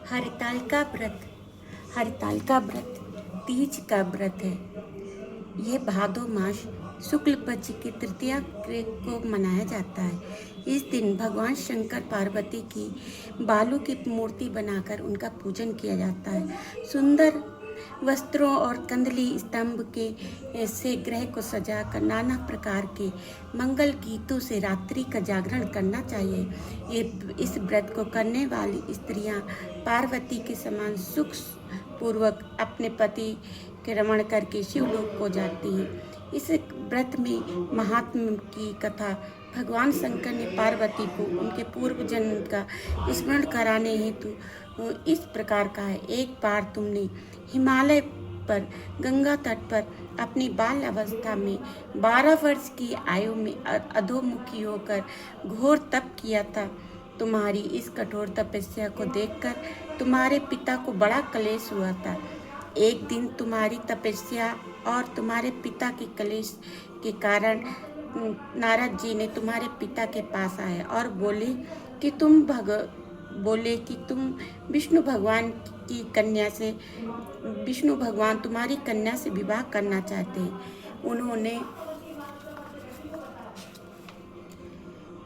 हरितालिका व्रत। हरितालिका व्रत तीज का व्रत है। ये भादो मास शुक्ल पक्ष की तृतीया को मनाया जाता है। इस दिन भगवान शंकर पार्वती की बालू की मूर्ति बनाकर उनका पूजन किया जाता है। सुंदर वस्त्रों और कंदली स्तंभ के से ग्रह को सजाकर नाना प्रकार के मंगल गीतों से रात्रि का जागरण करना चाहिए। इस व्रत को करने वाली स्त्रियां पार्वती के समान सुख पूर्वक अपने पति के रमण करके शिवलोक को जाती हैं। इस व्रत में महात्म्य की कथा भगवान शंकर ने पार्वती को उनके पूर्व जन्म का स्मरण कराने हेतु इस प्रकार का है। एक बार तुमने हिमालय पर गंगा तट पर अपनी बाल अवस्था में 12 वर्ष की आयु में अधोमुखी होकर घोर तप किया था। तुम्हारी इस कठोर तपस्या को देखकर तुम्हारे पिता को बड़ा क्लेश हुआ था। एक दिन तुम्हारी तपस्या और तुम्हारे पिता के क्लेश के कारण नारद जी ने तुम्हारे पिता के पास आए और बोले कि तुम विष्णु भगवान तुम्हारी कन्या से विवाह करना चाहते हैं। उन्होंने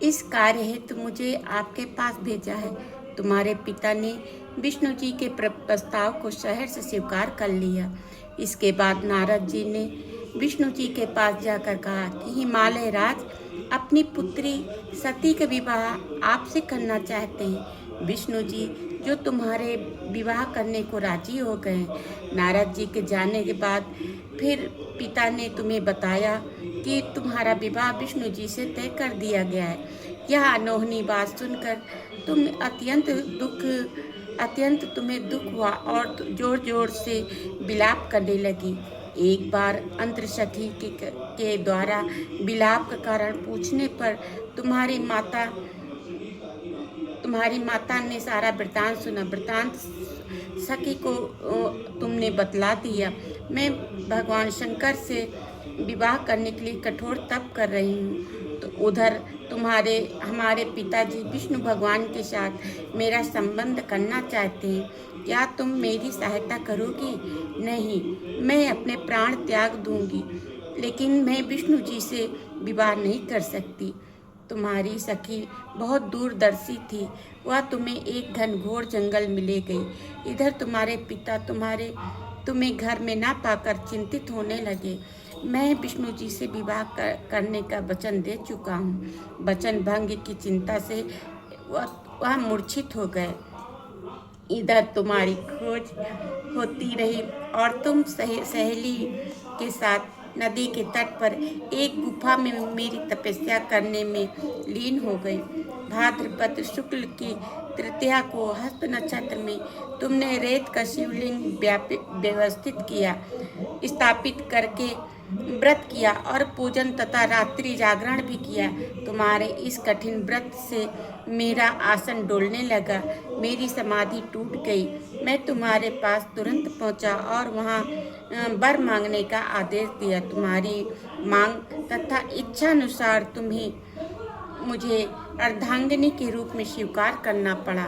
इस कार्य हेतु मुझे आपके पास भेजा है। तुम्हारे पिता ने विष्णु जी के प्रस्ताव को सहर्ष से स्वीकार कर लिया। इसके बाद नारद जी ने विष्णु जी के पास जाकर कहा कि हिमालय राज अपनी पुत्री सती का विवाह आपसे करना चाहते हैं। विष्णु जी जो तुम्हारे विवाह करने को राजी हो गए। नारद जी के जाने के बाद फिर पिता ने तुम्हें बताया कि तुम्हारा विवाह विष्णु जी से तय कर दिया गया है। यह अनोखी बात सुनकर तुम्हें दुख हुआ और जोर जोर से विलाप करने लगी। एक बार अंतर सखी के द्वारा विलाप का कारण पूछने पर तुम्हारी माता ने सारा वृतांत सुना। वृतांत सखी को तुमने बतला दिया। मैं भगवान शंकर से विवाह करने के लिए कठोर तप कर रही हूँ। तो उधर हमारे पिताजी विष्णु भगवान के साथ मेरा संबंध करना चाहते हैं। क्या तुम मेरी सहायता करोगी? नहीं, मैं अपने प्राण त्याग दूंगी, लेकिन मैं विष्णु जी से विवाह नहीं कर सकती। तुम्हारी सखी बहुत दूरदर्शी थी। वह तुम्हें एक घनघोर जंगल में ले गई। इधर तुम्हारे पिता तुम्हें घर में ना पाकर चिंतित होने लगे। मैं विष्णु जी से विवाह करने का वचन दे चुका हूँ। वचन भंग की चिंता से वह मूर्छित हो गए। इधर तुम्हारी खोज होती रही और तुम सहेली के साथ नदी के तट पर एक गुफा में मेरी तपस्या करने में लीन हो गई। भाद्रपद शुक्ल की तृतीया को हस्त नक्षत्र में तुमने रेत का शिवलिंग व्यवस्थित किया, स्थापित करके व्रत किया और पूजन तथा रात्रि जागरण भी किया। तुम्हारे इस कठिन व्रत से मेरा आसन डोलने लगा, मेरी समाधि टूट गई। मैं तुम्हारे पास तुरंत पहुंचा और वहां वर मांगने का आदेश दिया। तुम्हारी मांग तथा इच्छा अनुसार तुम्हें मुझे अर्धांगिनी के रूप में स्वीकार करना पड़ा।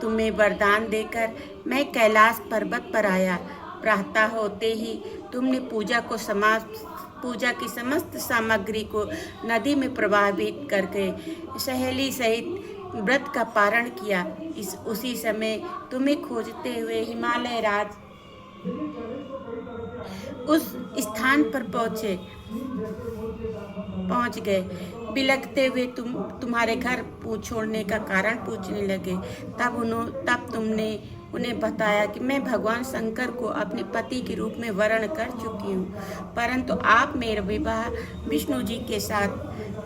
तुम्हें वरदान देकर मैं कैलाश पर्वत पर आया। प्रातः होते ही तुमने पूजा की समस्त सामग्री को नदी में प्रवाहित करके सहेली सहित व्रत का पारण किया। उसी समय तुम्हें खोजते हुए हिमालय राज उस स्थान पर पहुंच गए। बिलखते हुए तुम्हारे घर छोड़ने का कारण पूछने लगे। तब तुमने उन्हें बताया कि मैं भगवान शंकर को अपने पति के रूप में वर्ण कर चुकी हूँ, परंतु आप मेरा विवाह विष्णु जी के साथ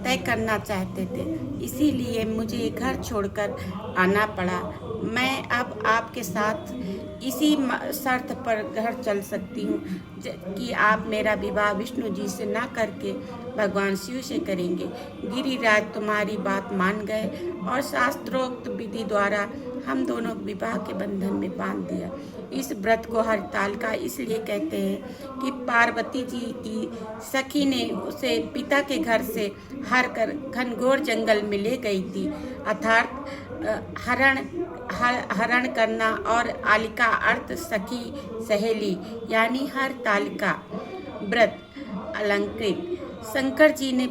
तय करना चाहते थे, इसीलिए मुझे घर छोड़कर आना पड़ा। मैं अब आपके साथ इसी शर्त पर घर चल सकती हूँ कि आप मेरा विवाह विष्णु जी से ना करके भगवान शिव से करेंगे। गिरिराज तुम्हारी बात मान गए और शास्त्रोक्त विधि द्वारा हम दोनों विवाह के बंधन में बांध दिया। इस व्रत को हरितालिका इसलिए कहते हैं कि पार्वती जी की सखी ने उसे पिता के घर से हर कर घनघोर जंगल में ले गई थी, अर्थात हरण हरण करना, और आलिका अर्थ सखी सहेली यानी हर तालिका व्रत अलंकृत। शंकर जी ने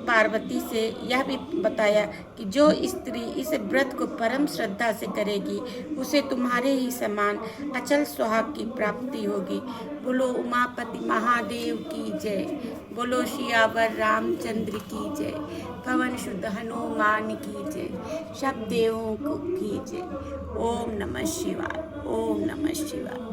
पार्वती से यह भी बताया कि जो स्त्री इस व्रत को परम श्रद्धा से करेगी उसे तुम्हारे ही समान अचल सुहाग की प्राप्ति होगी। बोलो उमापति महादेव की जय। बोलो सियावर रामचंद्र की जय। पवन शुद्ध हनुमान की जय। सब देवों को की जय। ओम नमः शिवाय। ओम नमः शिवाय।